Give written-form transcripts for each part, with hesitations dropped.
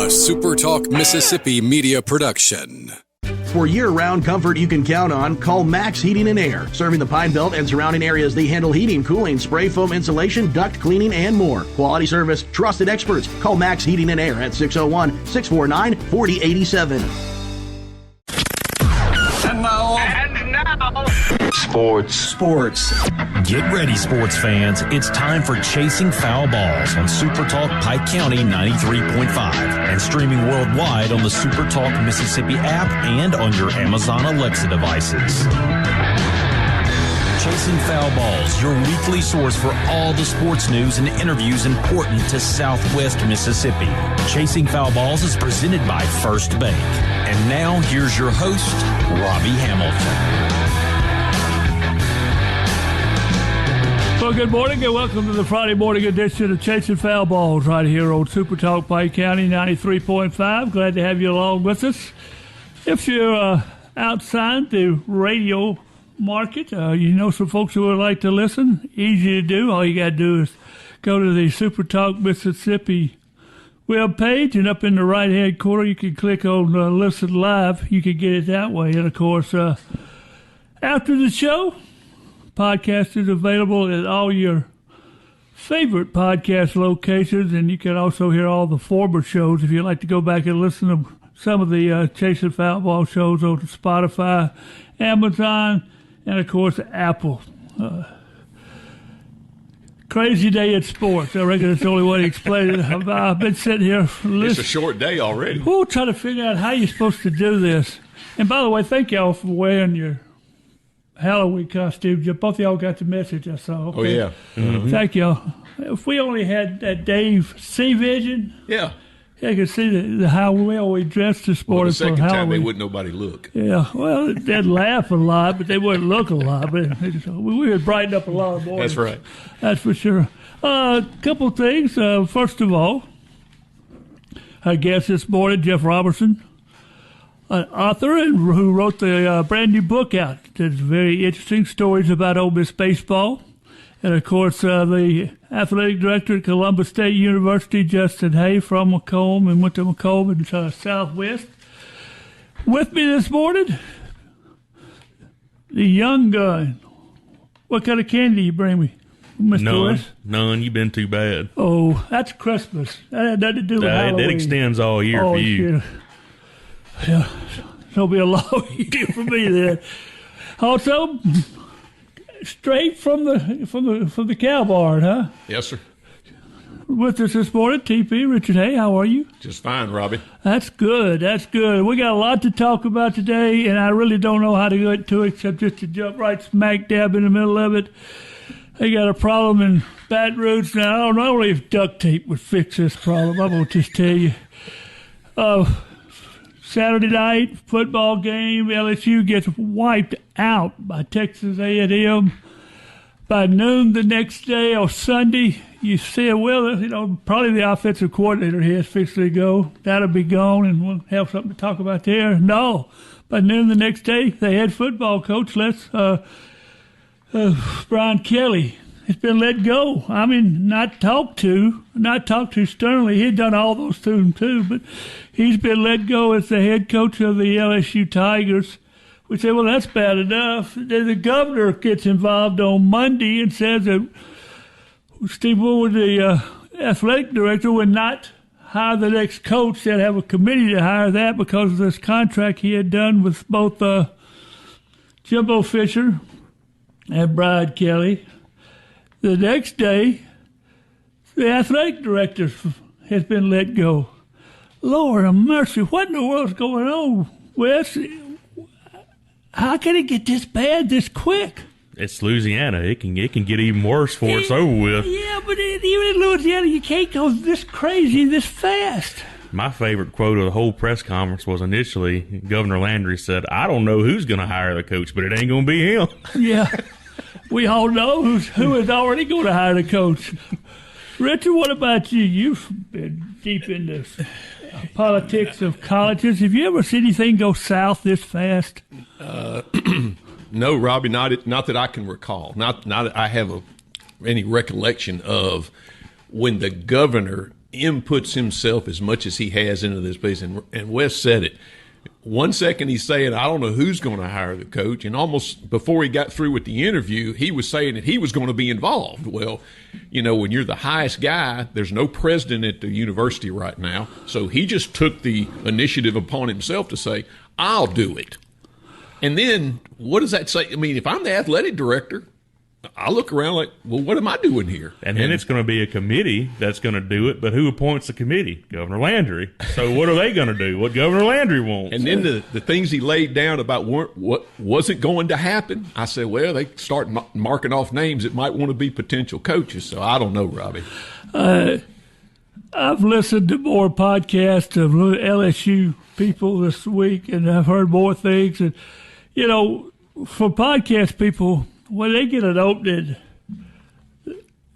SuperTalk Mississippi media production. For year-round comfort you can count on, call Max Heating and Air. Serving the Pine Belt and surrounding areas, they handle heating, cooling, spray foam insulation, duct cleaning, and more. Quality service, trusted experts. Call Max Heating and Air at 601-649-4087. And now, Sports. Get ready, sports fans. It's time for Chasing Foul Balls on SuperTalk Pike County 93.5 and streaming worldwide on the SuperTalk Mississippi app and on your Amazon Alexa devices. Chasing Foul Balls, your weekly source for all the sports news and interviews important to Southwest Mississippi. Chasing Foul Balls is presented by First Bank. And now, here's your host, Robbie Hamilton. Well, good morning and welcome to the Friday morning edition of Chasing Foul Balls right here on SuperTalk Pike County 93.5. Glad to have you along with us. If you're outside the radio market, you know some folks who would like to listen, easy to do. All you got to do is go to the SuperTalk Mississippi web page, and up in the right-hand corner you can click on Listen Live. You can get it that way. And, of course, after the show, podcast is available at all your favorite podcast locations, and you can also hear all the former shows if you'd like to go back and listen to some of the Chasing Foul Ball shows on Spotify, Amazon, and, of course, Apple. Crazy day at sports. I reckon that's the only way to explain it. I've been sitting here listening. It's a short day already. We're trying to figure out how you're supposed to do this. And, by the way, thank y'all for wearing your Halloween costume. Both of y'all got the message I saw. Okay? Oh, yeah. Mm-hmm. Thank y'all. If we only had that Dave C-Vision, yeah, I could see how we always dressed this morning for Halloween. The second time, they wouldn't nobody look. Yeah, well, they'd laugh a lot, but they wouldn't look a lot. But we would brighten up a lot of mornings. That's right. That's for sure. A couple things. First of all, our guest this morning, Jeff Roberson, an author who wrote the brand new book out. It's very interesting stories about Ole Miss baseball. And, of course, the athletic director at Columbus State University, Justin Hay, from Colum, and went to Colum in Southwest. With me this morning, the young gun. What kind of candy you bring me, Mr. West? None. You've been too bad. Oh, that's Christmas. That had nothing to do with Halloween. That extends all year for you. Shit. Yeah, it'll be a long year for me then. Also, straight from the cow barn, huh? Yes, sir. With us this morning, TP Richard Hay. How are you? Just fine, Robbie. That's good. That's good. We got a lot to talk about today, and I really don't know how to get to it except just to jump right smack dab in the middle of it. They got a problem in Baton Rouge now. I don't know if duct tape would fix this problem. I'm going to just tell you. Saturday night football game, LSU gets wiped out by Texas A&M. By noon the next day or Sunday, you see, well, probably the offensive coordinator here is fixing to go. That'll be gone, and we'll have something to talk about there. No, by noon the next day, the head football coach, Brian Kelly, has been let go. I mean, not talked to sternly. He'd done all those to him too, but he's been let go as the head coach of the LSU Tigers. We say, well, that's bad enough. Then the governor gets involved on Monday and says that Steve Wood, the athletic director, would not hire the next coach. They'd have a committee to hire that because of this contract he had done with both Jimbo Fisher and Brian Kelly. The next day, the athletic director has been let go. Lord of mercy, what in the world's going on, Wes? How can it get this bad this quick? It's Louisiana. It can get even worse before it's over with. Yeah, but even in Louisiana, you can't go this crazy this fast. My favorite quote of the whole press conference was initially Governor Landry said, "I don't know who's going to hire the coach, but it ain't going to be him." Yeah. We all know who is already going to hire the coach. Richard, what about you? You've been deep in this politics of colleges. Have you ever seen anything go south this fast? No, Robbie, not that I can recall. Not that I have any recollection of when the governor inputs himself as much as he has into this place. And Wes said it. 1 second he's saying, I don't know who's going to hire the coach. And almost before he got through with the interview, he was saying that he was going to be involved. Well, when you're the highest guy, there's no president at the university right now. So he just took the initiative upon himself to say, I'll do it. And then what does that say? I mean, if I'm the athletic director, I look around like, well, what am I doing here? And then it's going to be a committee that's going to do it, but who appoints the committee? Governor Landry. So what are they going to do? What Governor Landry wants? And then the things he laid down about what wasn't going to happen, I said, well, they start marking off names that might want to be potential coaches. So I don't know, Robbie. I've listened to more podcasts of LSU people this week, and I've heard more things. And, for podcast people, when they get an opening,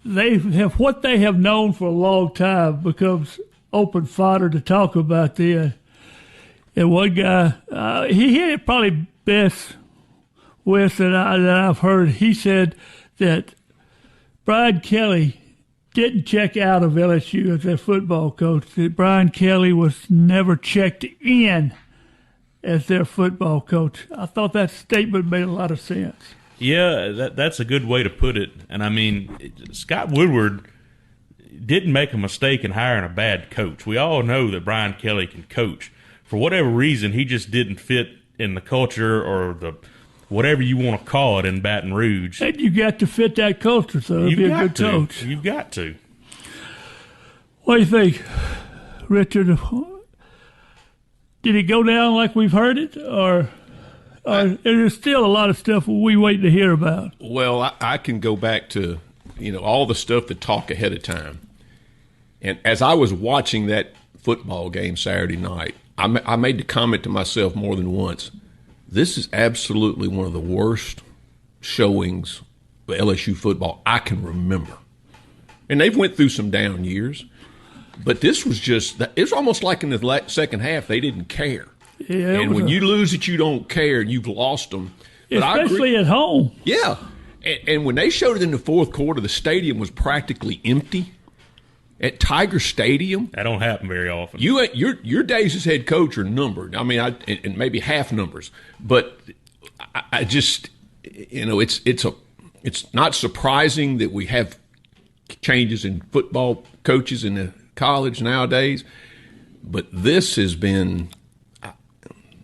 they have what they have known for a long time becomes open fodder to talk about then. And one guy, he hit it probably best, Wes, that I've heard. He said that Brian Kelly didn't check out of LSU as their football coach. That Brian Kelly was never checked in as their football coach. I thought that statement made a lot of sense. Yeah, that's a good way to put it. And, I mean, Scott Woodward didn't make a mistake in hiring a bad coach. We all know that Brian Kelly can coach. For whatever reason, he just didn't fit in the culture or the whatever you want to call it in Baton Rouge. And you got to fit that culture, so to be a good coach. You've got to. What do you think, Richard? Did it go down like we've heard it, or there's still a lot of stuff we waiting to hear about? Well, I can go back to, all the stuff that talk ahead of time. And as I was watching that football game Saturday night, I made the comment to myself more than once, this is absolutely one of the worst showings of LSU football I can remember. And they've went through some down years, but this was it's almost like in the second half they didn't care. Yeah, and when you lose it, you don't care. You've lost them. But especially at home. Yeah. And when they showed it in the fourth quarter, the stadium was practically empty. At Tiger Stadium, that don't happen very often. Your days as head coach are numbered. I mean, and maybe half numbers. But I just, it's not surprising that we have changes in football coaches in the college nowadays. But this has been,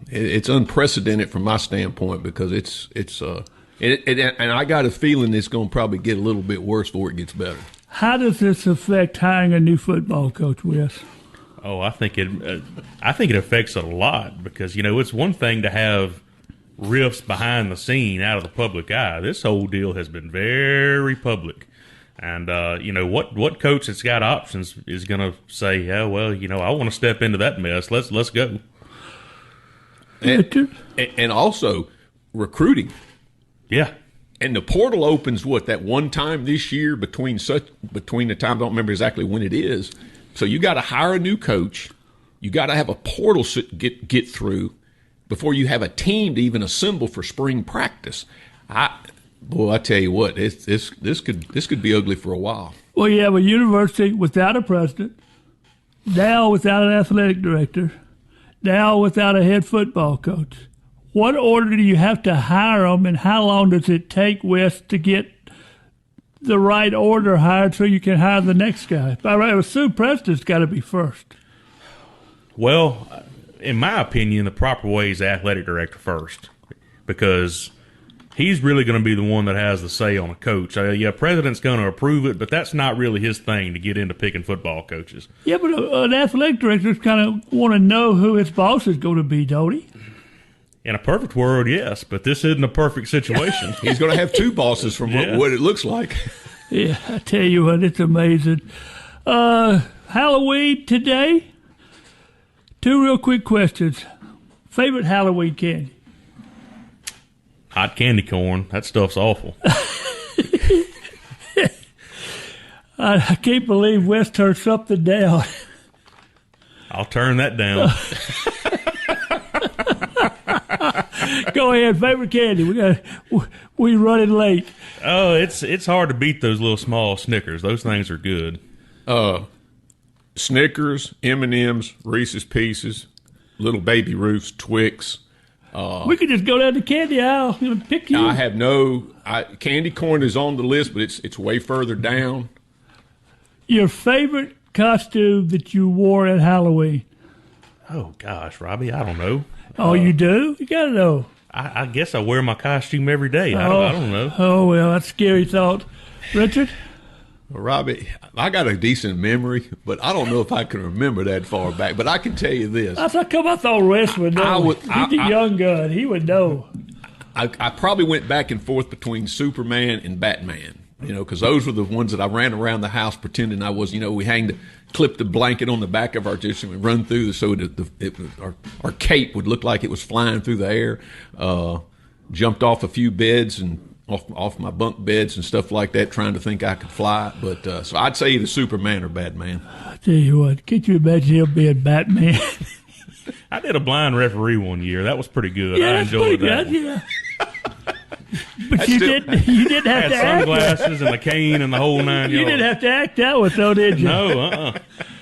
it's unprecedented from my standpoint because and I got a feeling it's going to probably get a little bit worse before it gets better. How does this affect hiring a new football coach, Wes? Oh, I think it affects it a lot because, it's one thing to have riffs behind the scene out of the public eye. This whole deal has been very public. And, what coach that's got options is going to say, yeah, well, I want to step into that mess. Let's go. And also recruiting. Yeah. And the portal opens that one time this year between the time, I don't remember exactly when it is. So you got to hire a new coach. You got to have a portal get through before you have a team to even assemble for spring practice. I tell you what, this could be ugly for a while. Well, you have a university without a president, now without an athletic director, now without a head football coach. What order do you have to hire them, and how long does it take, Wes, to get the right order hired so you can hire the next guy? I assume president's got to be first. Well, in my opinion, the proper way is the athletic director first because he's really going to be the one that has the say on a coach. President's going to approve it, but that's not really his thing to get into picking football coaches. Yeah, but an athletic director's kind of want to know who his boss is going to be, don't he? In a perfect world, yes, but this isn't a perfect situation. He's going to have two bosses from what it looks like. Yeah, I tell you what, it's amazing. Halloween today. 2 real quick questions. Favorite Halloween candy? Hot candy corn. That stuff's awful. I can't believe Wes turned something down. I'll turn that down. Go ahead, favorite candy. We running late. Oh, it's hard to beat those little small Snickers. Those things are good. Snickers, M&M's, Reese's Pieces, Little Baby Ruths, Twix. We could just go down to candy aisle and pick you. I have candy corn is on the list, but it's way further down. Your favorite costume that you wore at Halloween? Oh, gosh, Robbie, I don't know. Oh, you do? You got to know. I guess I wear my costume every day. I don't know. Oh, well, that's a scary thought. Richard? Well, Robbie, I got a decent memory, but I don't know if I can remember that far back. But I can tell you this. I thought Wes would know. He's a young gun. He would know. I probably went back and forth between Superman and Batman, because those were the ones that I ran around the house pretending I was, we clipped the blanket on the back of our dish and run through so our cape would look like it was flying through the air. Jumped off a few beds and off my bunk beds and stuff like that, trying to think I could fly. But so I'd say either Superman or Batman. I tell you what, can't you imagine him being Batman? I did a blind referee one year. That was pretty good. Yeah, I enjoyed that. Good, yeah. But you didn't have I had to act. sunglasses and a cane and the whole 9 yards. You didn't have to act that one, though, did you? No,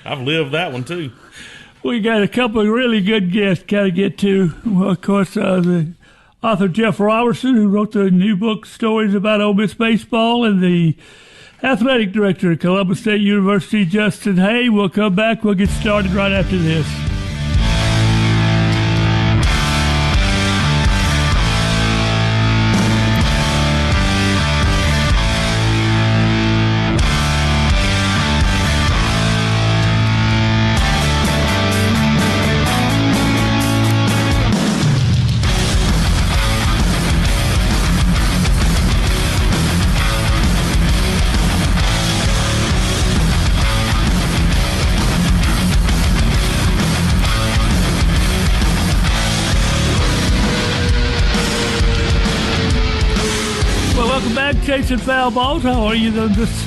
I've lived that one too. We got a couple of really good guests to get to. Well, of course, the author Jeff Roberson, who wrote the new book, Stories About Ole Miss Baseball, and the athletic director at Columbus State University, Justin Hay. We'll come back. We'll get started right after this. Chasing Foul Balls. How are you on this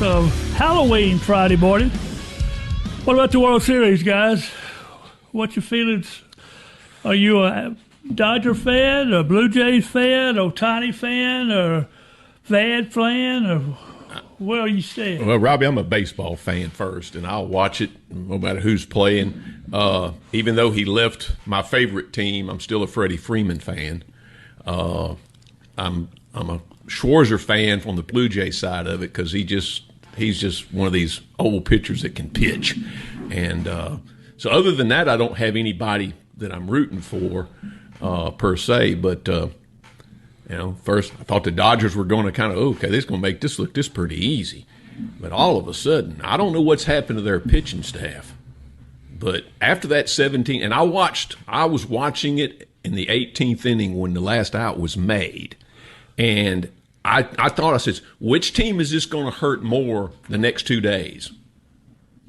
Halloween Friday morning? What about the World Series, guys? What's your feelings? Are you a Dodger fan, a Blue Jays fan, Ohtani fan, or Van fan, or where are you staying? Well, Robbie, I'm a baseball fan first, and I'll watch it no matter who's playing. Even though he left my favorite team, I'm still a Freddie Freeman fan. I'm a Schwarzer fan from the Blue Jay side of it because he's just one of these old pitchers that can pitch. And so other than that, I don't have anybody that I'm rooting for per se. But, first I thought the Dodgers were going to kind of, okay, this is going to make this look pretty easy. But all of a sudden, I don't know what's happened to their pitching staff. But after that 17, and I was watching it in the 18th inning when the last out was made. And I thought, I said, which team is this going to hurt more the next 2 days?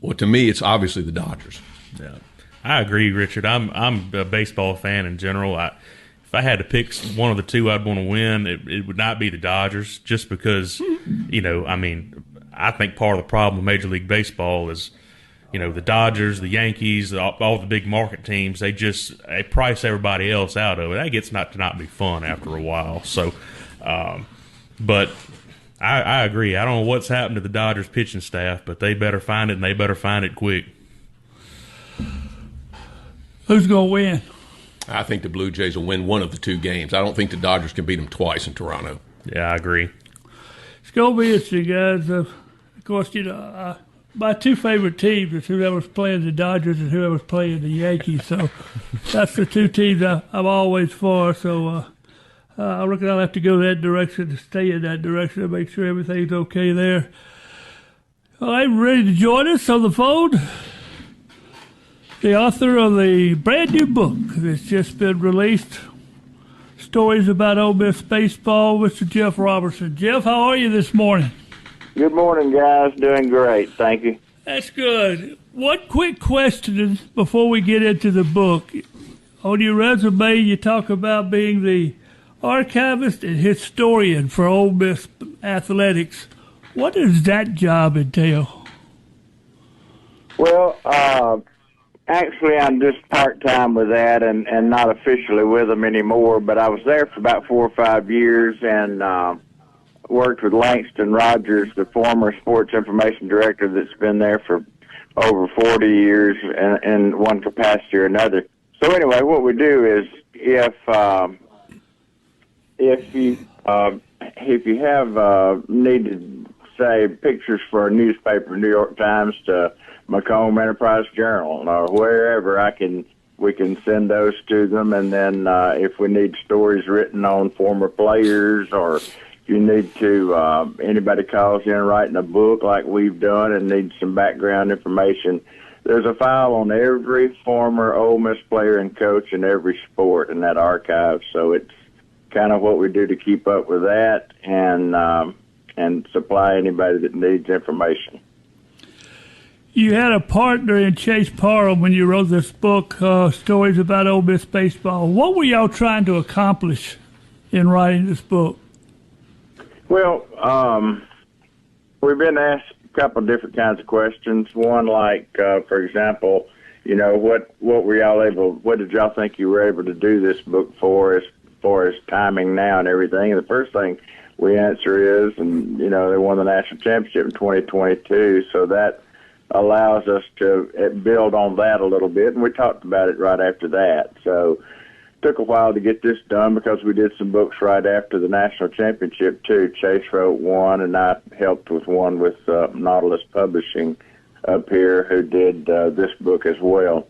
Well, to me, it's obviously the Dodgers. Yeah, I agree, Richard. I'm a baseball fan in general. If I had to pick one of the two I'd want to win, it would not be the Dodgers, just because, I think part of the problem with Major League Baseball is, the Dodgers, the Yankees, all the big market teams, they price everybody else out of it. That gets to not be fun after a while. So, but I agree. I don't know what's happened to the Dodgers pitching staff, but they better find it, and they better find it quick. Who's going to win? I think the Blue Jays will win one of the two games. I don't think the Dodgers can beat them twice in Toronto. Yeah, I agree. It's going to be interesting, guys. Of course, my two favorite teams is whoever's playing the Dodgers and whoever's playing the Yankees. So that's the two teams I'm always for. So I reckon I'll have to go that direction to stay in that direction to make sure everything's okay there. All right, ready to join us on the phone? The author of the brand new book that's just been released, Stories About Ole Miss Baseball, Mr. Jeff Roberson. Jeff, how are you this morning? Good morning, guys. Doing great. Thank you. That's good. One quick question before we get into the book. On your resume, you talk about being the archivist and historian for Ole Miss athletics. What does that job entail? Well, actually, I'm just part-time with that and not officially with them anymore, but I was there for about 4 or 5 years and worked with Langston Rogers, the former sports information director that's been there for over 40 years in one capacity or another. So anyway, what we do is if you have needed, say, pictures for a newspaper, New York Times to Macomb Enterprise Journal or wherever, we can send those to them. And then if we need stories written on former players, or if you need to, anybody calls in writing a book like we've done and needs some background information, there's a file on every former Ole Miss player and coach in every sport in that archive. So it's kind of what we do to keep up with that and supply anybody that needs information. You had a partner in Chase Parham when you wrote this book, Stories About Ole Miss Baseball. What were y'all trying to accomplish in writing this book? Well, we've been asked a couple of different kinds of questions. One, like, for example, what did y'all think you were able to do this book for as far as timing now and everything? And the first thing we answer is, and, they won the national championship in 2022, so that allows us to build on that a little bit, and we talked about it right after that. So it took a while to get this done because we did some books right after the national championship, too. Chase wrote one, and I helped with one with Nautilus Publishing up here, who did this book as well.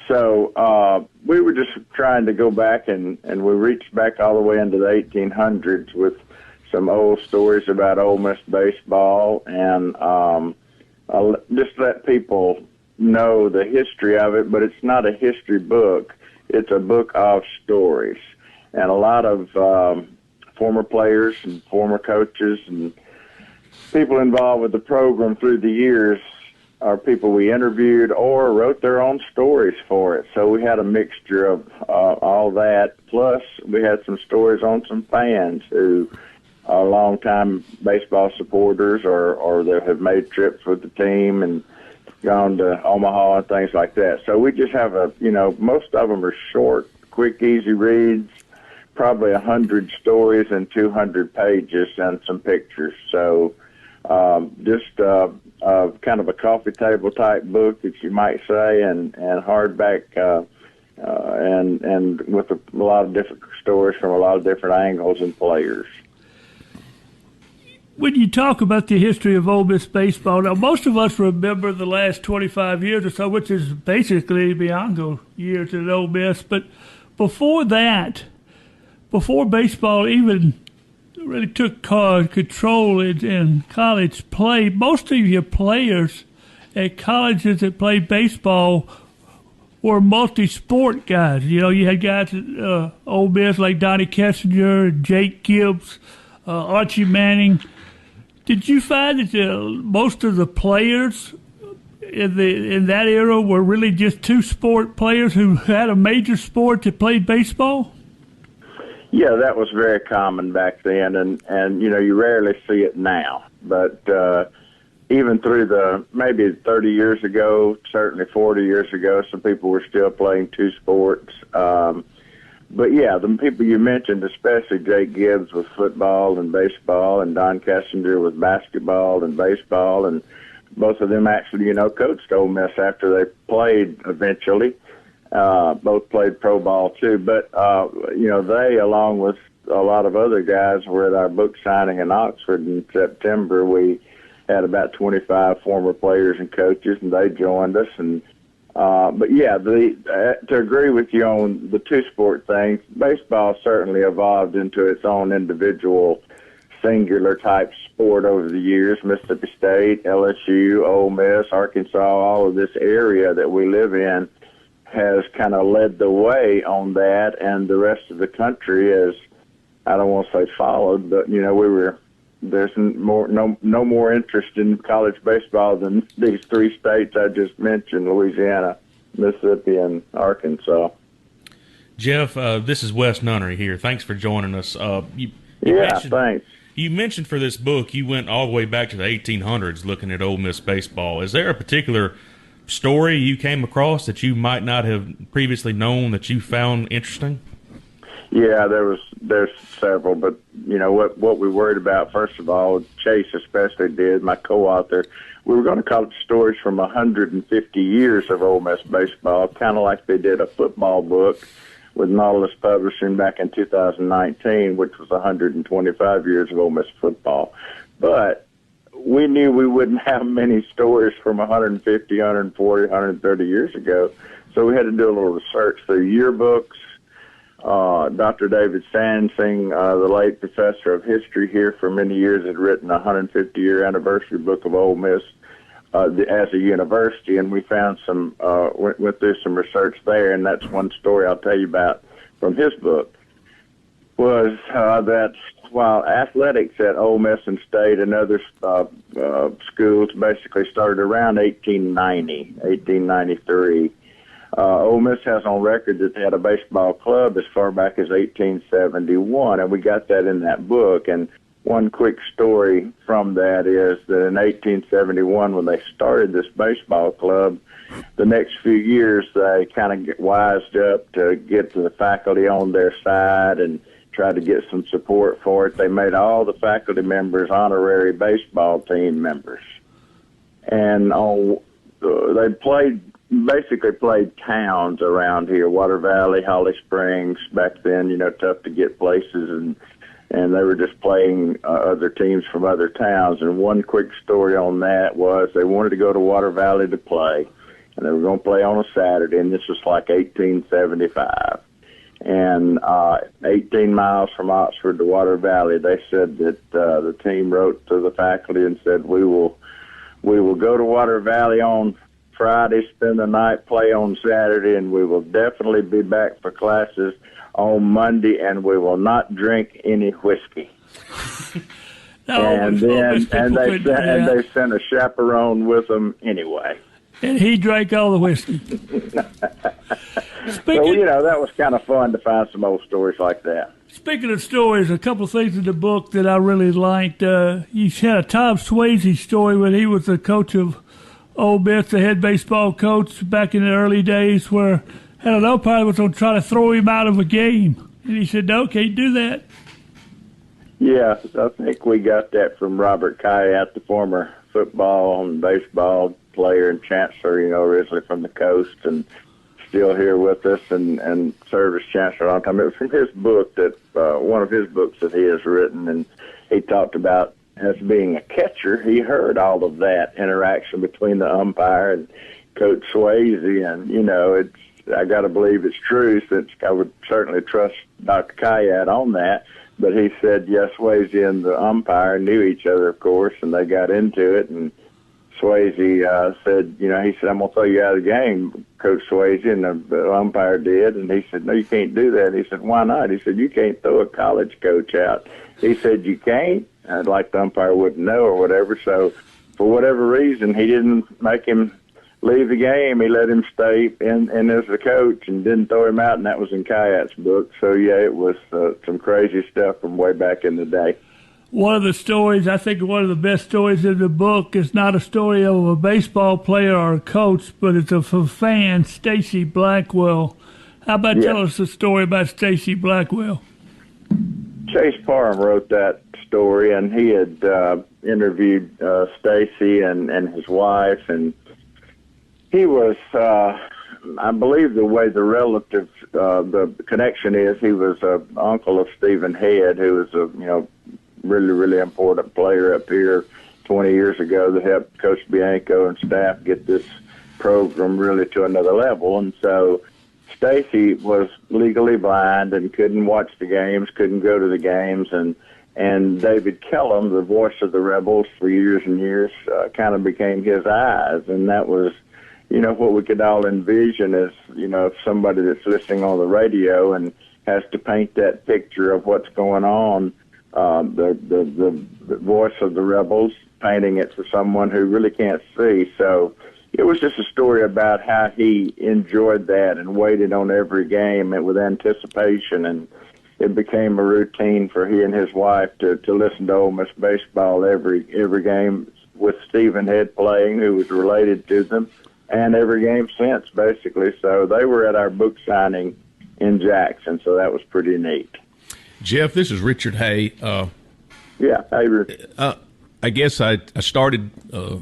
So we were just trying to go back, and we reached back all the way into the 1800s with some old stories about Ole Miss baseball, and just let people know the history of it. But it's not a history book. It's a book of stories. And a lot of former players and former coaches and people involved with the program through the years are people we interviewed or wrote their own stories for it. So we had a mixture of all that. Plus, we had some stories on some fans who are longtime baseball supporters or that have made trips with the team and gone to Omaha and things like that. So we just have most of them are short, quick, easy reads, probably 100 stories and 200 pages and some pictures. So just kind of a coffee table type book, that you might say, and hardback, and with a lot of different stories from a lot of different angles and players. When you talk about the history of Ole Miss baseball, now most of us remember the last 25 years or so, which is basically Bianco years at Ole Miss. But before that, before baseball even really took control in college play, most of your players at colleges that played baseball were multi-sport guys. You had guys at Ole Miss like Donnie Kessinger, Jake Gibbs, Archie Manning. Did you find that most of the players in that era were really just two-sport players who had a major sport that played baseball? Yeah, that was very common back then, and you rarely see it now. But even through maybe 30 years ago, certainly 40 years ago, some people were still playing two sports. But, yeah, the people you mentioned, especially Jake Gibbs with football and baseball, and Don Kessinger with basketball and baseball, and both of them actually, coached Ole Miss after they played eventually. Both played pro ball, too. But, they, along with a lot of other guys, were at our book signing in Oxford in September. We had about 25 former players and coaches, and they joined us. But yeah, to agree with you on the two-sport thing, baseball certainly evolved into its own individual singular type sport over the years. Mississippi State, LSU, Ole Miss, Arkansas, all of this area that we live in has kind of led the way on that, and the rest of the country has, I don't want to say followed, but there's no more interest in college baseball than these three states I just mentioned: Louisiana, Mississippi, and Arkansas. Jeff, this is Wes Nunnery here. Thanks for joining us. Thanks. You mentioned for this book you went all the way back to the 1800s looking at Ole Miss baseball. Is there a particular story you came across that you might not have previously known that you found interesting? Yeah, there's several, but what we worried about, first of all, Chase especially did, my co-author, we were going to call it Stories from 150 Years of Ole Miss Baseball, kind of like they did a football book with Nautilus Publishing back in 2019, which was 125 years of Ole Miss football. But we knew we wouldn't have many stories from 150, 140, 130 years ago, so we had to do a little research through yearbooks. Dr. David Sansing, the late professor of history here for many years, had written a 150-year anniversary book of Ole Miss as a university, and we found went through some research there, and that's one story I'll tell you about from his book, was that while athletics at Ole Miss and State and other schools basically started around 1893, Ole Miss has on record that they had a baseball club as far back as 1871, and we got that in that book. And one quick story from that is that in 1871, when they started this baseball club, the next few years they kind of get wised up to get the faculty on their side and tried to get some support for it. They made all the faculty members honorary baseball team members. And they basically played towns around here, Water Valley, Holly Springs. Back then, tough to get places, and they were just playing other teams from other towns. And one quick story on that was they wanted to go to Water Valley to play, and they were going to play on a Saturday, and this was like 1875. And 18 miles from Oxford to Water Valley, they said that the team wrote to the faculty and said, we will go to Water Valley on Friday, spend the night, play on Saturday, and we will definitely be back for classes on Monday, and we will not drink any whiskey. And they sent a chaperone with them anyway. And he drank all the whiskey. That was kind of fun to find some old stories like that. Speaking of stories, a couple of things in the book that I really liked. You had a Tom Swayze story when he was the coach of Ole Miss, the head baseball coach back in the early days, where had an umpire was going to try to throw him out of a game. And he said, no, can't do that. Yeah, I think we got that from Robert Kayat, the former football and baseball player and chancellor, originally from the coast, and still here with us and served as chancellor a long time. It was from his book, that one of his books that he has written, and he talked about, as being a catcher, he heard all of that interaction between the umpire and Coach Swayze, and I got to believe it's true, since I would certainly trust Dr. Kayat on that. But he said, yes, Swayze and the umpire knew each other, of course, and they got into it. And Swayze said, he said, I'm going to throw you out of the game, Coach Swayze, and the umpire did. And he said, no, you can't do that. And he said, why not? He said, you can't throw a college coach out. He said, you can't? I'd like the umpire wouldn't know or whatever. So for whatever reason, he didn't make him leave the game. He let him stay in as the coach and didn't throw him out, and that was in Kayat's book. So, yeah, it was some crazy stuff from way back in the day. One of the stories, I think one of the best stories in the book, is not a story of a baseball player or a coach, but it's of a fan, Stacy Blackwell. How about tell us a story about Stacy Blackwell? Chase Parham wrote that story, and he had interviewed Stacy and his wife, and he was, I believe the way the relative, the connection is, he was an uncle of Stephen Head, who was a, really, really important player up here 20 years ago that helped Coach Bianco and staff get this program really to another level. And so Stacy was legally blind and couldn't watch the games, couldn't go to the games, and David Colum, the voice of the Rebels for years and years, kind of became his eyes, and that was, what we could all envision is, if somebody that's listening on the radio and has to paint that picture of what's going on, the voice of the Rebels, painting it for someone who really can't see. So it was just a story about how he enjoyed that and waited on every game with anticipation, and it became a routine for he and his wife to listen to Ole Miss baseball every game with Stephen Head playing, who was related to them, and every game since, basically. So they were at our book signing in Jackson, so that was pretty neat. Jeff, this is Richard Hay. Yeah, hey, Richard. I guess I started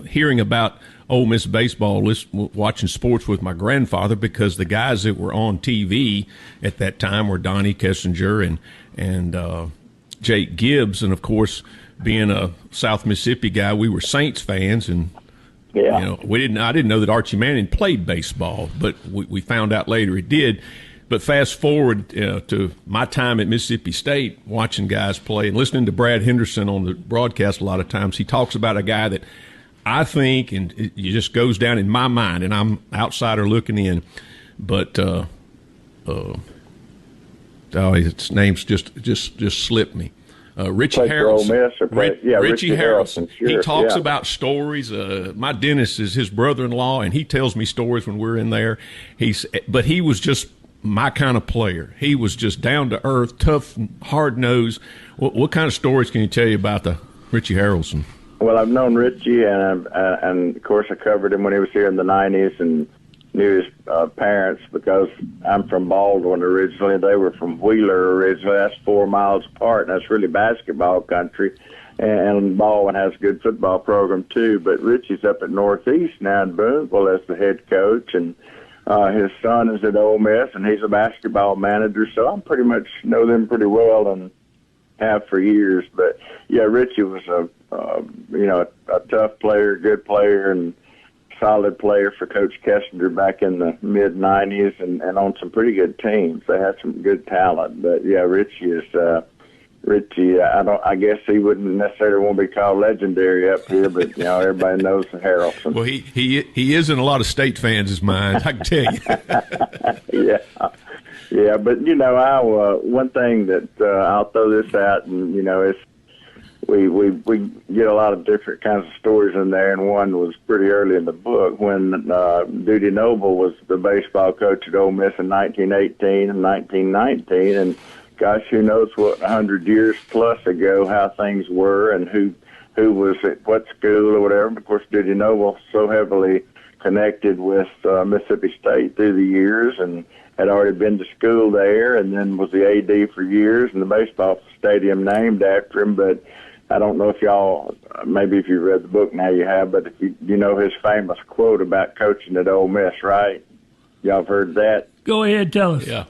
hearing about Ole Miss baseball, watching sports with my grandfather, because the guys that were on TV at that time were Donnie Kessinger and Jake Gibbs, and of course, being a South Mississippi guy, we were Saints fans, and yeah. You know, I didn't know that Archie Manning played baseball, but we found out later he did. But fast forward to my time at Mississippi State, watching guys play and listening to Brad Henderson on the broadcast a lot of times, he talks about a guy that I think, and it just goes down in my mind, and I'm outsider looking in, but his name's just slipped me. Richie Harrelson. Richie Harrelson. Sure. He talks about stories. My dentist is his brother-in-law, and he tells me stories when we're in there. But he was just my kind of player. He was just down to earth, tough, hard nosed. What kind of stories can you tell you about the Richie Harrelson? Well, I've known Richie, and of course I covered him when he was here in the '90s, and knew his parents because I'm from Baldwin originally. They were from Wheeler originally. That's 4 miles apart, and that's really basketball country. And Baldwin has a good football program too. But Richie's up at Northeast now in Booneville as the head coach, and his son is at Ole Miss, and he's a basketball manager. So I pretty much know them pretty well and have for years. But yeah, Richie was a tough player, good player, and solid player for Coach Kessinger back in the mid-'90s and on some pretty good teams. They had some good talent. But, yeah, Richie, I guess he wouldn't necessarily want to be called legendary up here, but, you know, everybody knows Harrelson. Well, he is in a lot of State fans' minds, I can tell you. Yeah, but, you know, one thing that I'll throw this out, and, you know, it's, we get a lot of different kinds of stories in there, and one was pretty early in the book when Duty Noble was the baseball coach at Ole Miss in 1918 and 1919, and gosh, who knows what 100 years plus ago how things were and who was at what school or whatever. Of course, Duty Noble so heavily connected with Mississippi State through the years and had already been to school there, and then was the AD for years, and the baseball stadium named after him. But I don't know if y'all, maybe if you read the book now you have, but if you know his famous quote about coaching at Ole Miss, right? Y'all have heard that? Go ahead, tell us. Yeah.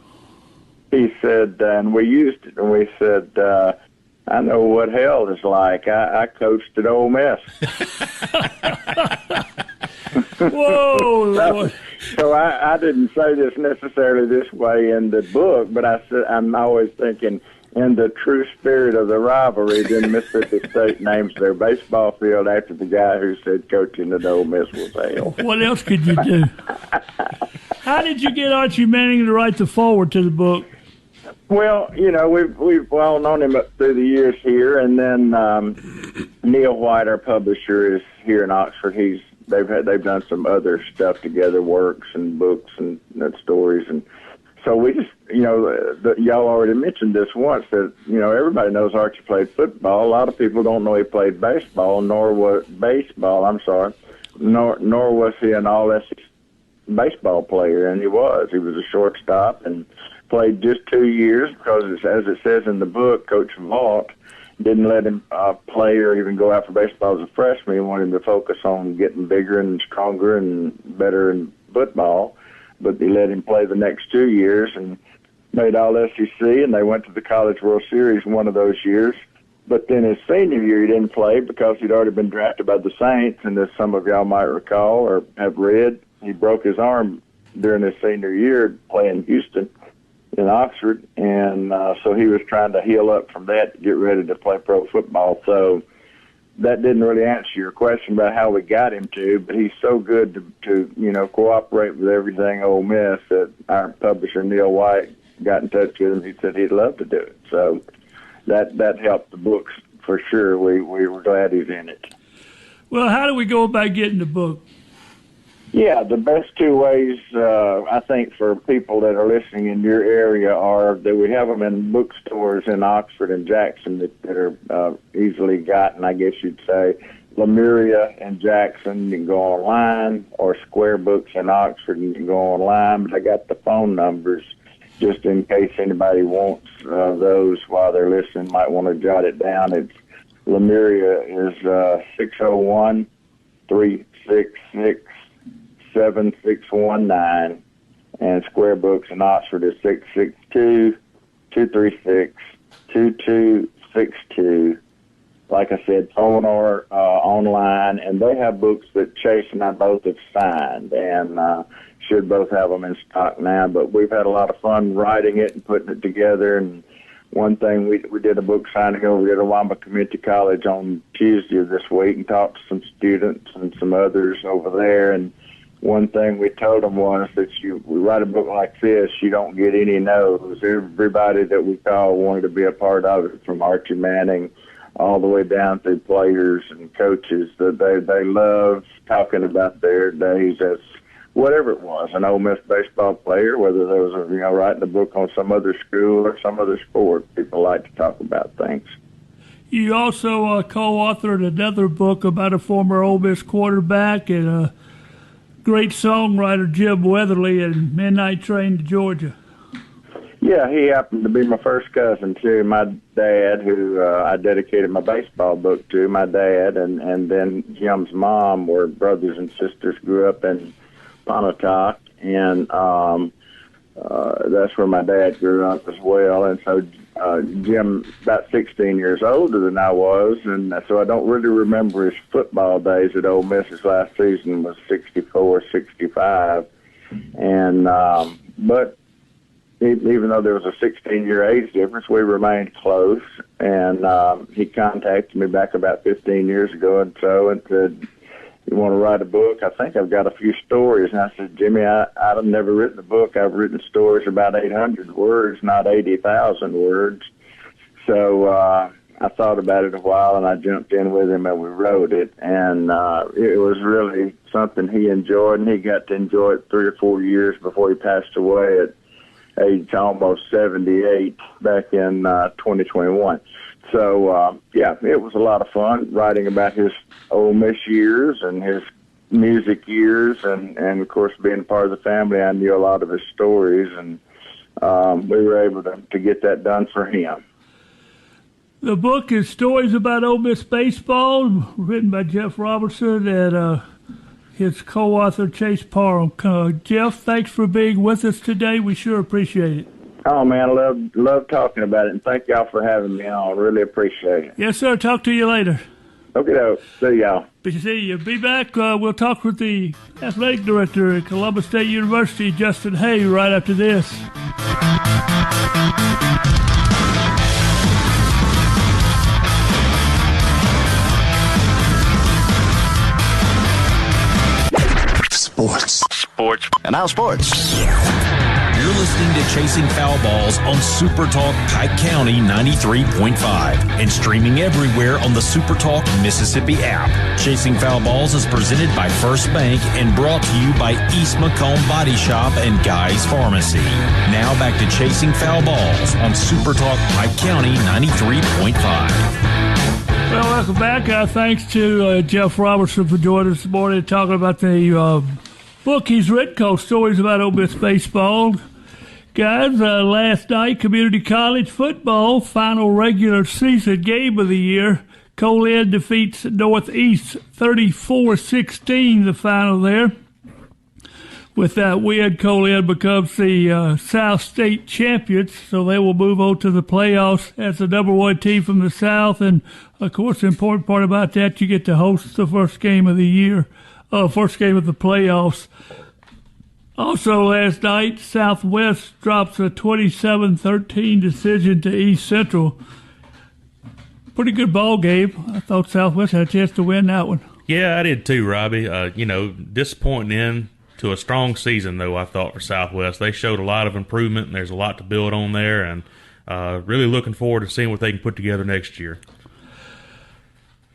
He said, and we used it, and we said, I know what hell is like. I coached at Ole Miss. Whoa! So I didn't say this necessarily this way in the book, but I said I'm always thinking, in the true spirit of the rivalry, then Mississippi State names their baseball field after the guy who said coaching at Ole Miss was hell. What else could you do? How did you get Archie Manning to write the foreword to the book? Well, you know, we've all known him up through the years here, and then Neil White, our publisher, is here in Oxford. They've done some other stuff together, works and books and stories, and so we just, you know, y'all already mentioned this once that, you know, everybody knows Archie played football. A lot of people don't know he played baseball, nor was he an all-SEC baseball player, and he was. He was a shortstop and played just 2 years because, as it says in the book, Coach Vaught didn't let him play or even go out for baseball as a freshman. He wanted him to focus on getting bigger and stronger and better in football. But he let him play the next 2 years and made all SEC, and they went to the College World Series one of those years. But then his senior year, he didn't play because he'd already been drafted by the Saints, and as some of y'all might recall or have read, he broke his arm during his senior year playing Houston in Oxford, and so he was trying to heal up from that to get ready to play pro football. So that didn't really answer your question about how we got him to, but he's so good to you know, cooperate with everything Ole Miss that our publisher, Neil White, got in touch with him. He said he'd love to do it. So that helped the books for sure. We were glad he's in it. Well, how do we go about getting the book? Yeah, the best two ways, I think, for people that are listening in your area are that we have them in bookstores in Oxford and Jackson that are easily gotten, I guess you'd say. Lemuria and Jackson, you can go online, or Square Books in Oxford, you can go online. But I got the phone numbers just in case anybody wants those while they're listening, might want to jot it down. It's Lemuria is 601-366-7619, and Square Books in Oxford is 662-236-2262. Like I said, phone or online, and they have books that Chase and I both have signed, and should both have them in stock now. But we've had a lot of fun writing it and putting it together. And one thing, we did a book signing over at Awamba Community College on Tuesday of this week and talked to some students and some others over there. And one thing we told them was that we write a book like this, you don't get any no's. Everybody that we call wanted to be a part of it, from Archie Manning all the way down through players and coaches. That they love talking about their days as whatever it was, an Ole Miss baseball player, whether there was writing a book on some other school or some other sport. People like to talk about things. You also co-authored another book about a former Ole Miss quarterback and a great songwriter, Jim Weatherly, and Midnight Train to Georgia. Yeah, he happened to be my first cousin, too. My dad, who I dedicated my baseball book to, my dad, and then Jim's mom were brothers and sisters, grew up in Pontotoc, and that's where my dad grew up as well. And so Jim, about 16 years older than I was, and so I don't really remember his football days at Ole Miss. His last season was 64, 65. And but even though there was a 16-year age difference, we remained close. And he contacted me back about 15 years ago and said, "You want to write a book? I think I've got a few stories." And I said, "Jimmy, I've never written a book. I've written stories about 800 words, not 80,000 words." So I thought about it a while, and I jumped in with him, and we wrote it. And it was really something he enjoyed, and he got to enjoy it 3 or 4 years before he passed away at age almost 78 back in 2021. So, yeah, it was a lot of fun writing about his Ole Miss years and his music years, and of course, being part of the family, I knew a lot of his stories, and we were able to get that done for him. The book is Stories About Ole Miss Baseball, written by Jeff Roberson and his co-author, Chase Parham. Jeff, thanks for being with us today. We sure appreciate it. Oh, man, I love talking about it, and thank y'all for having me on. Really appreciate it. Yes, sir. Talk to you later. Okay, see y'all. See you. Be back. We'll talk with the athletic director at Columbus State University, Justin Hay, right after this. Sports. And now sports. You're listening to Chasing Foul Balls on SuperTalk Pike County 93.5 and streaming everywhere on the SuperTalk Mississippi app. Chasing Foul Balls is presented by First Bank and brought to you by East Macomb Body Shop and Guy's Pharmacy. Now back to Chasing Foul Balls on SuperTalk Pike County 93.5. Well, welcome back. Thanks to Jeff Robertson for joining us this morning, talking about the book he's written called Stories About Ole Miss Baseball. Guys, last night, community college football, final regular season game of the year. Colum defeats Northeast 34-16, the final there. With that win, Colum becomes the South State champions, so they will move on to the playoffs as the number one team from the South. And, of course, the important part about that, you get to host the first game of the year, first game of the playoffs. Also last night, Southwest drops a 27-13 decision to East Central. Pretty good ball game. I thought Southwest had a chance to win that one. Yeah, I did too, Robbie. Disappointing end to a strong season, though, I thought, for Southwest. They showed a lot of improvement, and there's a lot to build on there, and really looking forward to seeing what they can put together next year.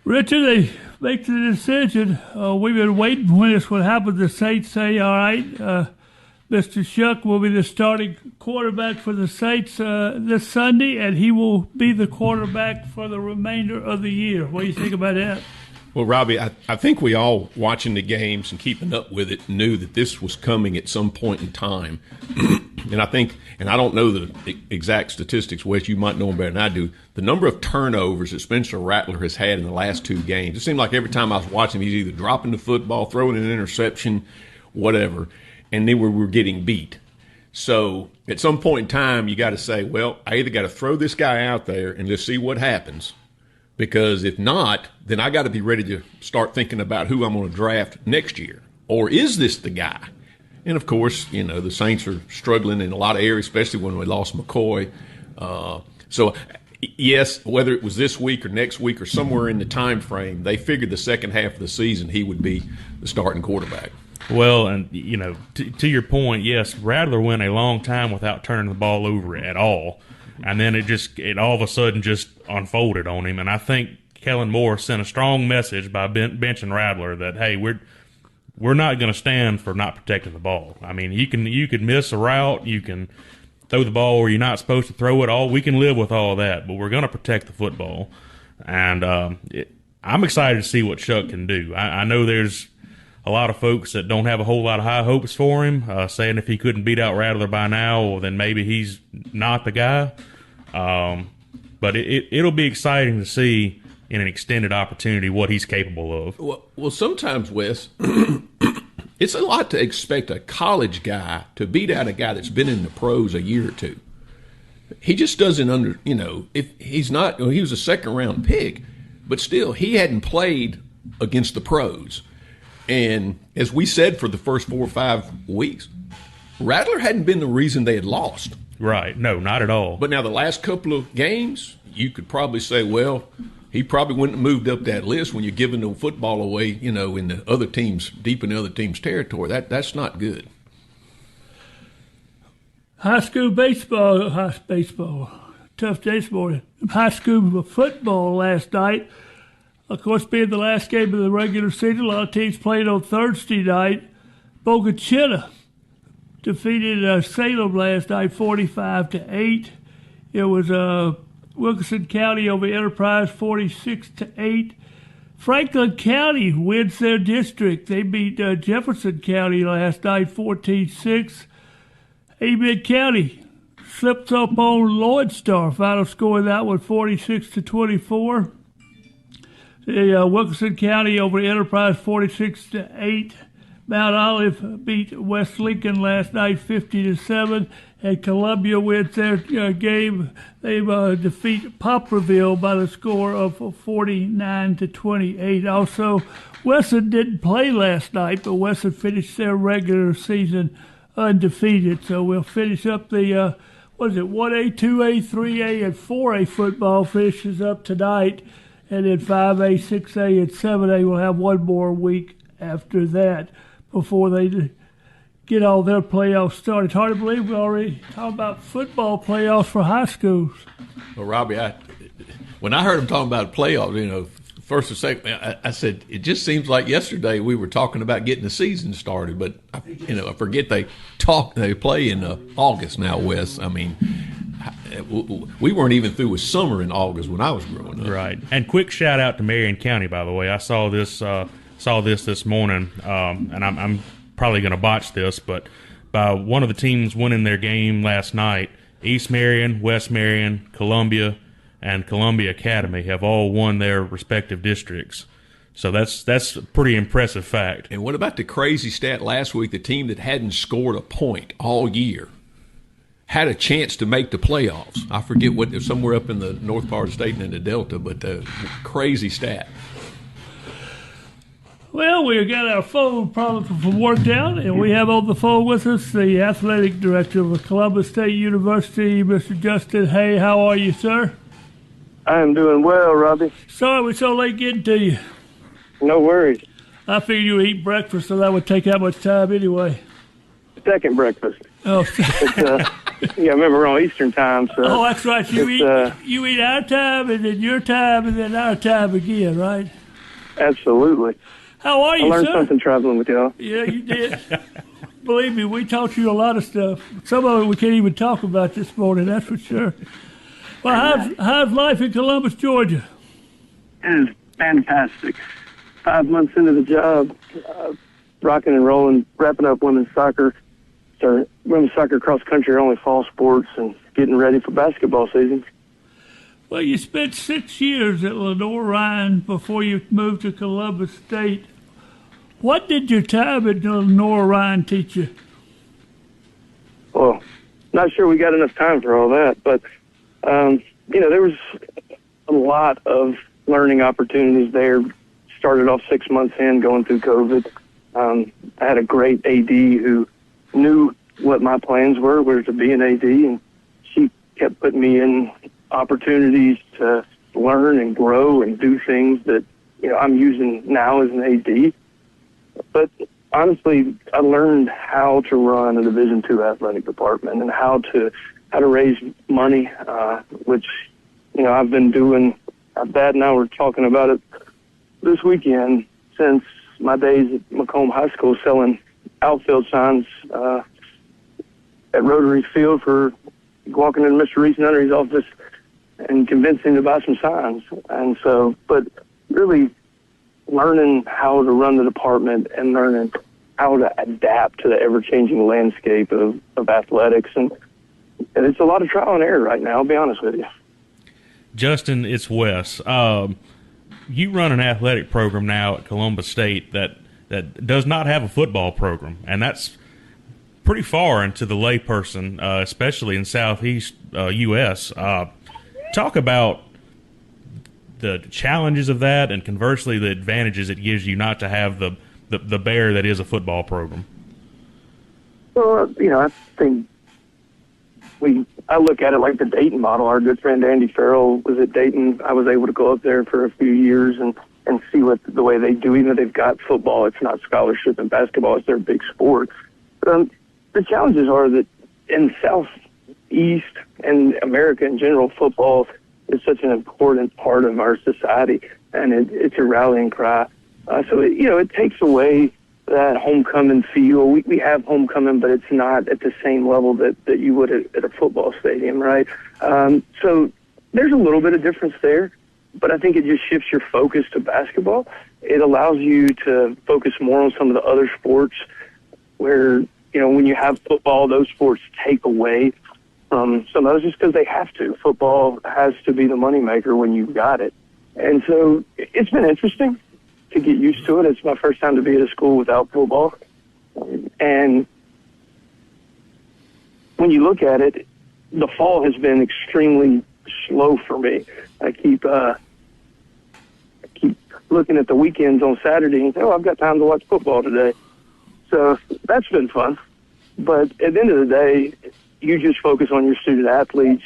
Richard, they make the decision. We've been waiting when this would happen. The Saints say, all right, Mr. Shuck will be the starting quarterback for the Saints this Sunday, and he will be the quarterback for the remainder of the year. What do you think about that? Well, Robbie, I think we all, watching the games and keeping up with it, knew that this was coming at some point in time. and I don't know the exact statistics, Wes, you might know them better than I do, the number of turnovers that Spencer Rattler has had in the last 2 games. It seemed like every time I was watching him, he's either dropping the football, throwing an interception, whatever, and then we're getting beat. So at some point in time, you got to say, well, I either got to throw this guy out there and just see what happens, because if not, then I got to be ready to start thinking about who I'm going to draft next year. Or is this the guy? And, of course, the Saints are struggling in a lot of areas, especially when we lost McCoy. So, yes, whether it was this week or next week or somewhere in the time frame, they figured the second half of the season he would be the starting quarterback. Well, and, to your point, yes, Rattler went a long time without turning the ball over at all. And then it all of a sudden just unfolded on him. And I think Kellen Moore sent a strong message by benching Rattler that, hey, we're not going to stand for not protecting the ball. I mean, you can miss a route, you can throw the ball where you're not supposed to throw it. We can live with all that, but we're going to protect the football. And I'm excited to see what Chuck can do. I know there's a lot of folks that don't have a whole lot of high hopes for him, saying if he couldn't beat out Rattler by now, well, then maybe he's not the guy. But it'll be exciting to see in an extended opportunity what he's capable of. Well, sometimes, Wes, it's a lot to expect a college guy to beat out a guy that's been in the pros a year or two. He just doesn't if he's not, he was a second-round pick, but still, he hadn't played against the pros. And as we said for the first 4 or 5 weeks, Rattler hadn't been the reason they had lost. Right. No, not at all. But now the last couple of games, you could probably say, well, he probably wouldn't have moved up that list when you're giving the football away, in the other teams, deep in the other team's territory. That's not good. High school baseball, tough day this morning. High school football last night. Of course, being the last game of the regular season, a lot of teams played on Thursday night. Boca Chica defeated Salem last night 45-8. It was Wilkinson County over Enterprise 46-8. Franklin County wins their district. They beat Jefferson County last night 14-6. Amid County slipped up on Lloyd Star. Final score of that one 46-24. Wilkinson County over Enterprise 46-8. Mount Olive beat West Lincoln last night 50-7, and Columbia wins their game. They defeat Poplarville by the score of 49-28. Also, Wesson didn't play last night, but Wesson finished their regular season undefeated. So we'll finish up the 1A, 2A, 3A, and 4A football finishes up tonight. And then 5A, 6A, and 7A will have one more week after that before they get all their playoffs started. It's hard to believe we already talking about football playoffs for high schools. Well, Robbie, when I heard him talking about playoffs, first or second, I said, it just seems like yesterday we were talking about getting the season started, but I forget they play in August now, Wes. I mean, we weren't even through with summer in August when I was growing up. Right. And quick shout out to Marion County, by the way. I saw this this morning, and I'm probably going to botch this, but by one of the teams winning their game last night, East Marion, West Marion, Columbia, and Columbia Academy have all won their respective districts. So that's a pretty impressive fact. And what about the crazy stat last week? The team that hadn't scored a point all year had a chance to make the playoffs. I forget what, somewhere up in the north part of the state and in the Delta, but crazy stat. Well, we got our phone problem from work down, and we have on the phone with us the athletic director of Columbus State University, Mr. Justin Hay. How are you, sir? I am doing well, Robbie. Sorry we're so late getting to you. No worries. I figured you eat breakfast, so that would take that much time anyway. Second breakfast. Oh, yeah, remember we're on Eastern time, so. Oh, that's right. You eat our time, and then your time, and then our time again, right? Absolutely. How are you, I learned sir? something traveling with y'all. Yeah, you did. Believe me, we taught you a lot of stuff. Some of it we can't even talk about this morning, that's for sure. Well, how's life in Columbus, Georgia? It is fantastic. 5 months into the job, rocking and rolling, wrapping up women's soccer So women's soccer, cross country are only fall sports, and getting ready for basketball season. Well, you spent 6 years at Lenore Ryan before you moved to Columbus State. What did your time at Lenore Ryan teach you? Well, not sure we got enough time for all that, but, there was a lot of learning opportunities there. Started off 6 months in, going through COVID. I had a great AD who knew what my plans were to be an AD, and she kept putting me in opportunities to learn and grow and do things that, I'm using now as an AD. But honestly, I learned how to run a Division II athletic department and how to raise money, which, I've been doing. Dad and I were talking about it this weekend since my days at Macomb High School selling outfield signs at Rotary Field for walking into Mr. Reese Nunnery's office and convincing him to buy some signs. And so, but really learning how to run the department and learning how to adapt to the ever-changing landscape of athletics. And it's a lot of trial and error right now, I'll be honest with you. Justin, it's Wes. You run an athletic program now at Columbus State that does not have a football program, and that's pretty far into the layperson, especially in Southeast U.S. Talk about the challenges of that, and conversely, the advantages it gives you not to have the bear that is a football program. Well, I think I look at it like the Dayton model. Our good friend Andy Farrell was at Dayton. I was able to go up there for a few years and see the way they do. Even though they've got football, it's not scholarship, and basketball is their big sport. The challenges are that in Southeast and America in general, football is such an important part of our society, and it's a rallying cry. So it takes away that homecoming feel. We have homecoming, but it's not at the same level that you would at a football stadium, right? So there's a little bit of difference there, but I think it just shifts your focus to basketball. It allows you to focus more on some of the other sports where, when you have football, those sports take away from some others just because they have to. Football has to be the moneymaker when you've got it. And so it's been interesting to get used to it. It's my first time to be at a school without football. And when you look at it, the fall has been extremely slow for me. I keep looking at the weekends on Saturday and say, I've got time to watch football today. So that's been fun. But at the end of the day, you just focus on your student athletes.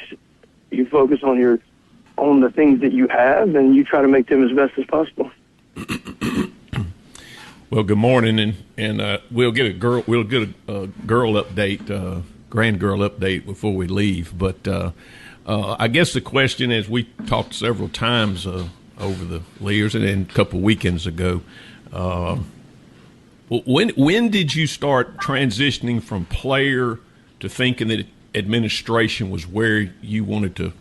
You focus on the things that you have, and you try to make them as best as possible. Well, good morning, and we'll get a girl update, grand girl update before we leave. But I guess the question is, we talked several times over the years, and then a couple of weekends ago. When did you start transitioning from player to thinking that administration was where you wanted to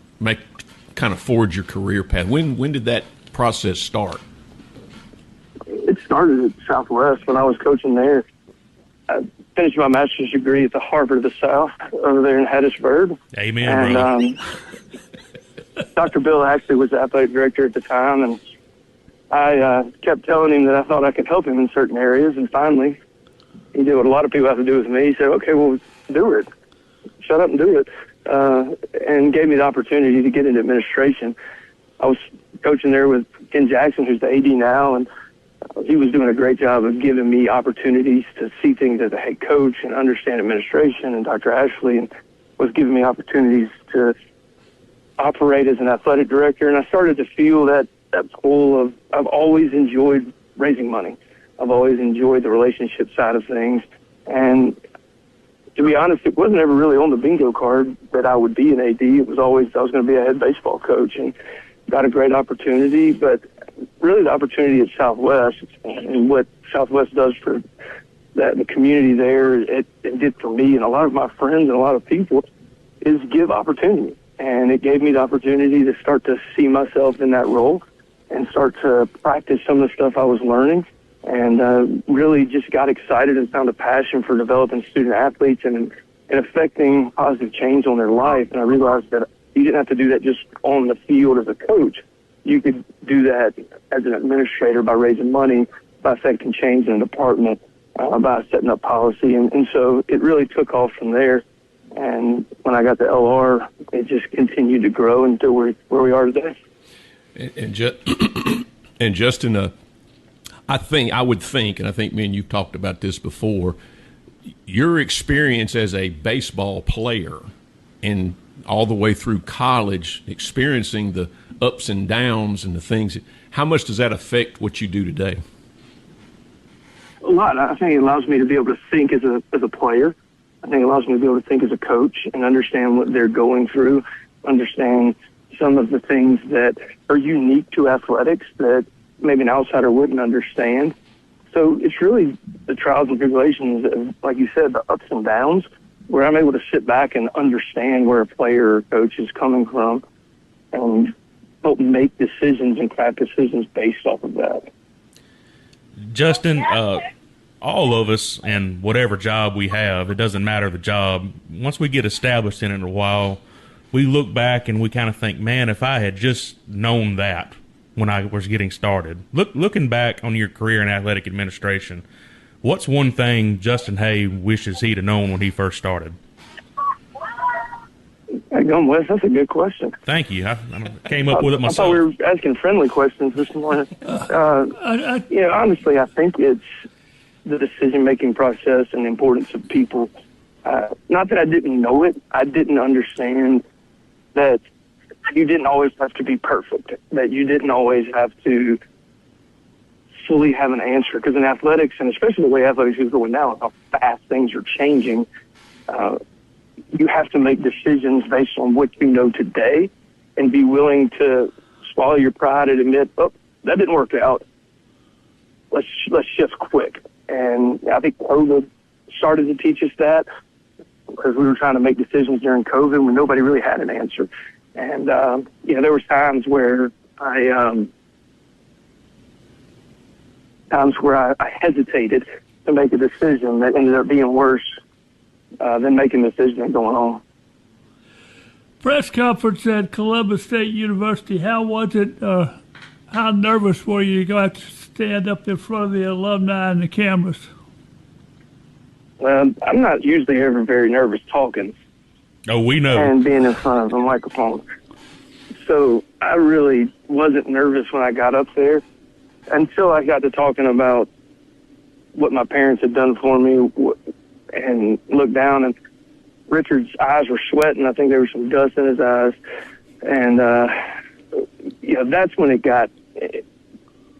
kind of forge your career path? When did that process start? It started at Southwest when I was coaching there. I finished my master's degree at the Harvard of the South over there in Hattiesburg. Amen, and Dr. Bill actually was the athletic director at the time, and I kept telling him that I thought I could help him in certain areas, and finally he did what a lot of people have to do with me. He said, okay, well, do it. Shut up and do it, and gave me the opportunity to get into administration. I was coaching there with Ken Jackson, who's the AD now, and he was doing a great job of giving me opportunities to see things as a head coach and understand administration, and Dr. Ashley and was giving me opportunities to operate as an athletic director. And I started to feel that pull of, I've always enjoyed raising money. I've always enjoyed the relationship side of things. And to be honest, it wasn't ever really on the bingo card that I would be an AD. It was always, I was going to be a head baseball coach, and got a great opportunity. But really the opportunity at Southwest and what Southwest does for the community there, it did for me and a lot of my friends and a lot of people, is give opportunity. And it gave me the opportunity to start to see myself in that role and start to practice some of the stuff I was learning and really just got excited and found a passion for developing student athletes and affecting positive change on their life. And I realized that you didn't have to do that just on the field as a coach. You could do that as an administrator by raising money, by affecting change in a department, by setting up policy. And so it really took off from there. And when I got the LR, it just continued to grow until where we are today. And Justin, I would think, and I think me and you've talked about this before, your experience as a baseball player and all the way through college, experiencing the ups and downs and the things, how much does that affect what you do today? A lot. I think it allows me to be able to think as a player. I think it allows me to be able to think as a coach and understand what they're going through, understand some of the things that are unique to athletics that maybe an outsider wouldn't understand. So it's really the trials and tribulations of, like you said, the ups and downs, where I'm able to sit back and understand where a player or coach is coming from and help make decisions and craft decisions based off of that. Justin, all of us, and whatever job we have, it doesn't matter the job, once we get established in it a while, we look back and we kind of think, man, if I had just known that when I was getting started. Looking back on your career in athletic administration, what's one thing Justin Hay wishes he'd have known when he first started? Hey, Wes, that's a good question. Thank you. I came up with it myself. I thought we were asking friendly questions this morning. Honestly, I think it's the decision-making process and the importance of people. Not that I didn't know it. I didn't understand that you didn't always have to be perfect, that you didn't always have to fully have an answer. Because in athletics, and especially the way athletics is going now, how fast things are changing, you have to make decisions based on what you know today and be willing to swallow your pride and admit, oh, that didn't work out. Let's shift quick. And I think COVID started to teach us that, because we were trying to make decisions during COVID when nobody really had an answer. And, there was times where I hesitated to make a decision that ended up being worse than making a decision and going on. Press conference at Columbus State University. How was it? How nervous were you to go out to stand up in front of the alumni and the cameras? I'm not usually ever very nervous talking. Oh, we know. And being in front of a microphone. So I really wasn't nervous when I got up there until I got to talking about what my parents had done for me and looked down, and Richard's eyes were sweating. I think there was some dust in his eyes. And, that's when it got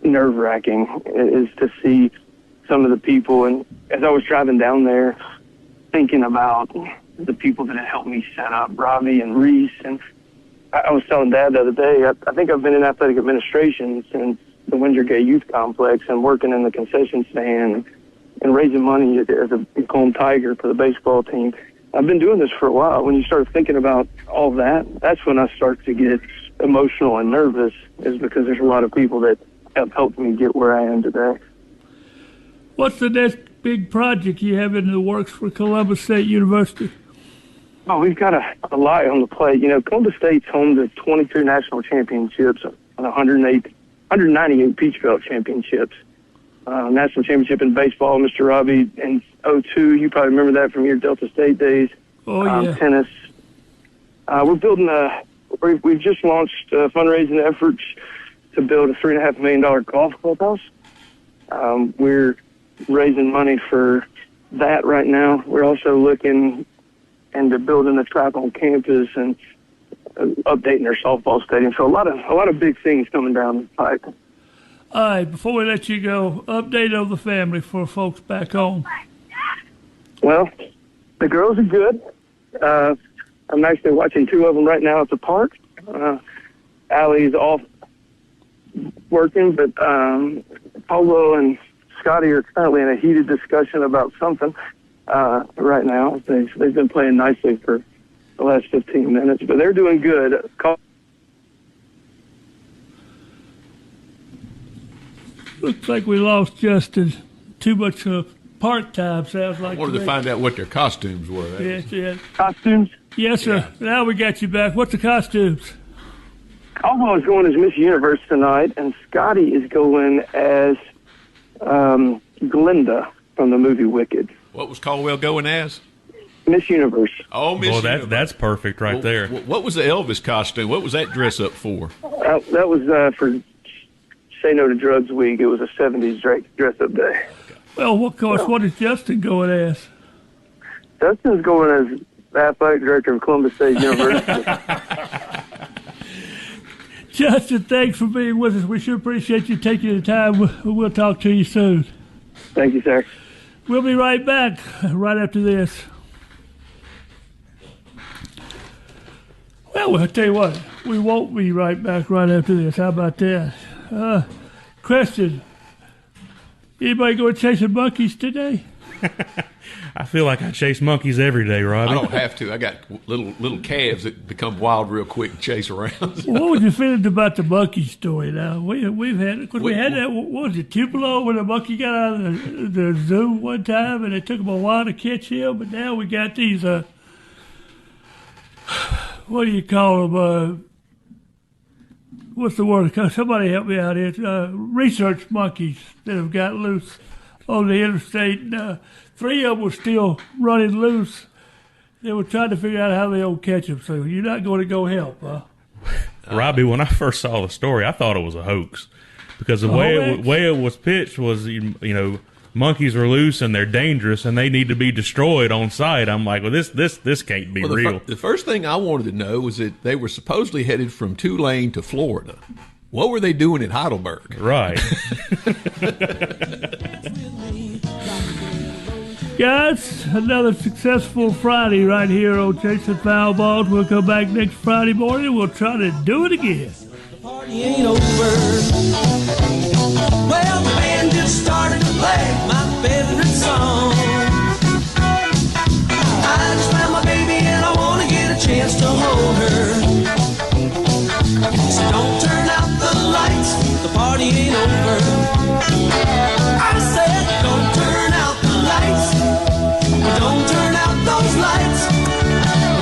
nerve-wracking, is to see some of the people. And as I was driving down there, thinking about the people that had helped me set up, Robbie and Reese. And I was telling Dad the other day, I think I've been in athletic administration since the Windsor Gay Youth Complex and working in the concession stand and raising money as a Colum Tiger for the baseball team. I've been doing this for a while. When you start thinking about all that, that's when I start to get emotional and nervous, is because there's a lot of people that have helped me get where I am today. What's the next big project you have in the works for Columbus State University? Oh, we've got a lot on the plate. Columbus State's home to 22 national championships and 198 Peach Belt championships. National championship in baseball, Mr. Robbie, in 2002. You probably remember that from your Delta State days. Oh, yeah. Tennis. We're building we've just launched fundraising efforts to build a $3.5 million golf clubhouse. We're raising money for that right now. We're also looking into building a track on campus and updating our softball stadium. So a lot of big things coming down the pipe. All right, before we let you go, update of the family for folks back home. Well, the girls are good. I'm actually watching two of them right now at the park. Allie's off working, but Polo and Scotty are currently in a heated discussion about something right now. They've been playing nicely for the last 15 minutes, but they're doing good. Looks like we lost Justin. Too much part time sounds like. I wanted to find out what their costumes were. Yes. Costumes? Yes, sir. Yeah. Now we got you back. What's the costumes? Alma is going as Miss Universe tonight, and Scotty is going as Glinda from the movie Wicked. What was Caldwell going as? Miss Universe. Oh, Miss Universe. That's perfect right there. What was the Elvis costume? What was that dress up for? That was for Say No to Drugs Week. It was a 70s dress-up day. Well, of course, what is Justin going as? Justin's going as the athletic director of Columbus State University. Justin, thanks for being with us. We sure appreciate you taking the time. We'll talk to you soon. Thank you, sir. We'll be right back right after this. Well, I'll tell you what, we won't be right back right after this. How about that? Question, anybody going chasing monkeys today? I feel like I chase monkeys every day, Robbie. I don't have to. I got little calves that become wild real quick and chase around. What was your feelings about the monkey story now? We had that, what was it, Tupelo, when the monkey got out of the zoo one time and it took them a while to catch him, but now we got these, what do you call them, what's the word? Somebody help me out here. Research monkeys that have got loose on the interstate. 3 of them were still running loose. They were trying to figure out how they'll catch them. So you're not going to go help, huh? Robbie, when I first saw the story, I thought it was a hoax because the way it was pitched was, monkeys are loose and they're dangerous and they need to be destroyed on sight. I'm like, well, this can't be real. The first thing I wanted to know was that they were supposedly headed from Tulane to Florida. What were they doing in Heidelberg? Right. Guys, another successful Friday right here on Chasing Foul Balls. We'll come back next Friday morning. We'll try to do it again. The party ain't over. Well, the band just started to play my favorite song. I just found my baby and I want to get a chance to hold her. So don't turn out the lights, the party ain't over. I said don't turn out the lights, don't turn out those lights,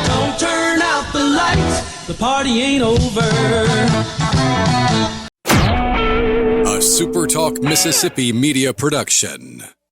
don't turn out the lights, the party ain't over. A SuperTalk Mississippi media production.